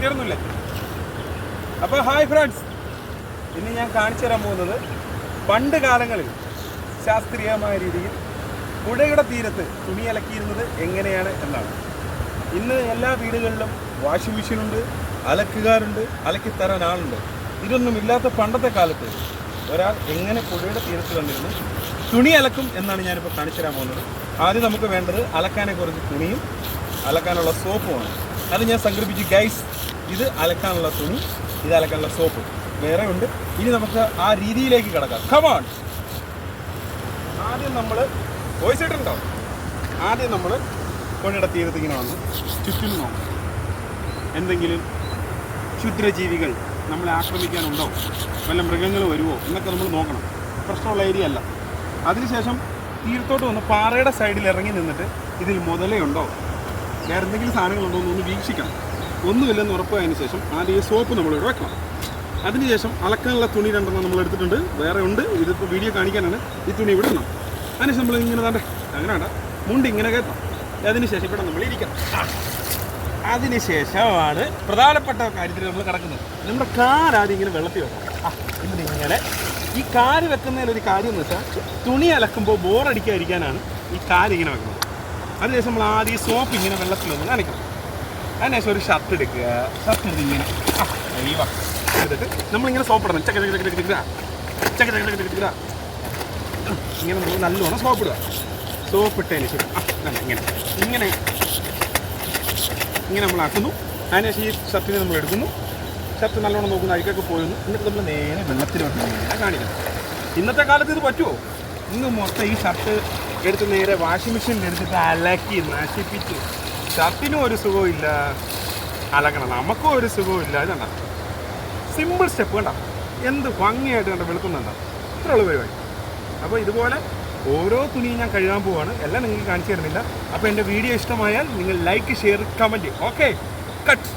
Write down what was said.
തീർന്നില്ലേ? അപ്പോൾ hi friends, ഇന്ന് ഞാൻ കാണിച്ചു തരാൻ പോകുന്നത് പണ്ട് കാലങ്ങളിൽ ശാസ്ത്രീയമായ രീതിയിൽ പുഴയുടെ തീരത്ത് തുണി അലക്കിയിരുന്നത് എങ്ങനെയാണ് എന്നാണ്. ഇന്ന് എല്ലാ വീടുകളിലും വാഷിംഗ് മെഷീനുണ്ട്, അലക്കുകാരുണ്ട്, അലക്കിത്തരാൻ ആളുണ്ട്. ഇതൊന്നും ഇല്ലാത്ത പണ്ടത്തെ കാലത്ത് ഒരാൾ എങ്ങനെ പുഴയുടെ തീരത്ത് കണ്ടിരുന്നു തുണി അലക്കും എന്നാണ് ഞാനിപ്പോൾ കാണിച്ചു തരാൻ പോകുന്നത്. ആദ്യം നമുക്ക് വേണ്ടത് അലക്കാനെ കുറച്ച് തുണിയും അലക്കാനുള്ള സോപ്പുമാണ്. അത് ഞാൻ സംഘടിപ്പിച്ചു ഗൈസ്. ഇത് അലക്കാനുള്ള തുണി, ഇത് അലക്കാനുള്ള സോപ്പ് വേറെ ഉണ്ട്. ഇനി നമുക്ക് ആ രീതിയിലേക്ക് കിടക്കാം. കമോൺ. ആദ്യം നമ്മൾ വോയിസ് ഇട്ടുണ്ടോ? ആദ്യം നമ്മൾ പുഴയുടെ തീരത്ത് ഇങ്ങനെ വന്ന് ചുറ്റും നോക്കാം. എന്തെങ്കിലും ക്ഷുദ്രജീവികൾ നമ്മളെ ആക്രമിക്കാനുണ്ടോ, വല്ല മൃഗങ്ങൾ വരുമോ എന്നൊക്കെ നമ്മൾ നോക്കണം. പ്രശ്നമുള്ള ഏരിയ അല്ല. അതിനുശേഷം തീരത്തോട്ട് വന്ന് പാറയുടെ സൈഡിൽ ഇറങ്ങി നിന്നിട്ട് ഇതിൽ മുതലയുണ്ടോ, വേറെ എന്തെങ്കിലും സാധനങ്ങളുണ്ടോ എന്നൊന്ന് വീക്ഷിക്കണം. ഒന്നുമില്ലെന്ന് ഉറപ്പായതിനു ശേഷം ആദ്യം ഈ സോപ്പ് നമ്മളിവിടെ വെക്കണം. അതിനുശേഷം അലക്കാനുള്ള തുണി രണ്ടെണ്ണം നമ്മൾ എടുത്തിട്ടുണ്ട്, വേറെ ഉണ്ട്. ഇതിപ്പോൾ വീഡിയോ കാണിക്കാനാണ്. ഈ തുണി ഇവിടെ ഇടണം. അതിനുശേഷം നമ്മൾ ഇങ്ങനെ താണ്ടെ അങ്ങനെ വേണ്ട, മുണ്ട് ഇങ്ങനെ കയറ്റാം. അതിനുശേഷം ഇവിടെ നമ്മൾ ഇരിക്കണം. അതിനുശേഷമാണ് പ്രധാനപ്പെട്ട കാര്യത്തിൽ നമ്മൾ കിടക്കുന്നത്. നമ്മുടെ കാലാദ്യം ഇങ്ങനെ വെള്ളത്തിൽ വെക്കണം. എന്നിട്ട് ഇങ്ങനെ ഈ കാല് വെക്കുന്നതിലൊരു കാര്യം എന്ന് വെച്ചാൽ തുണി അലക്കുമ്പോൾ ബോറടിക്കാതിരിക്കാനാണ് ഈ കാലിങ്ങനെ വെക്കുന്നത്. അതിനുശേഷം നമ്മൾ ആദ്യം സോപ്പ് ഇങ്ങനെ വെള്ളത്തിലൊന്ന് നനയ്ക്കണം. അതിനുശേഷം ഒരു ഷർട്ട് എടുക്കുക. ഷർട്ട് എടുത്ത് ഇങ്ങനെ എടുത്തിട്ട് നമ്മളിങ്ങനെ സോപ്പ് ഇടണം. ചക്ക ചക്ക ചക്ക ചക്ക ചക്ക ചക്ക ചക്ക ഇങ്ങനെ നമ്മൾ നല്ലോണം സോപ്പ് ഇടുക. സോപ്പ് ഇട്ടതിന് ശേഷം ഇങ്ങനെ ഇങ്ങനെ ഇങ്ങനെ നമ്മൾ ആക്കുന്നു. അതിനുശേഷം ഈ ഷർട്ടിനെ നമ്മൾ എടുക്കുന്നു. ഷർട്ട് നല്ലോണം നോക്കുന്ന അഴുക്കൊക്കെ പോയിരുന്നു. എന്നിട്ട് നമ്മൾ നേരെ വെള്ളത്തിലോട്ട് ഇങ്ങനെ കാണിക്കണം. ഇന്നത്തെ കാലത്ത് ഇത് പറ്റുമോ? ഇന്ന് മൊത്തം ഈ ഷർട്ട് എടുത്ത് നേരെ വാഷിംഗ് മെഷീനിൽ എടുത്തിട്ട് അലക്കി നശിപ്പിച്ച് ഷർട്ടിനും ഒരു സുഖമില്ല, അലക്കണം നമുക്കും ഒരു സുഖമില്ല. ഇതുണ്ട സിമ്പിൾ സ്റ്റെപ്പ് കണ്ട, എന്ത് ഭംഗിയായിട്ട് കണ്ട വെളുക്കുന്നുണ്ട. ഇത്രയുള്ള പരിപാടി. അപ്പോൾ ഇതുപോലെ ഓരോ തുണിയും ഞാൻ കഴുകാൻ പോവാണ്. എല്ലാം നിങ്ങൾക്ക് കാണിച്ചു തരുന്നില്ല. അപ്പോൾ എൻ്റെ വീഡിയോ ഇഷ്ടമായാൽ നിങ്ങൾ like, share, comment. Okay, cut.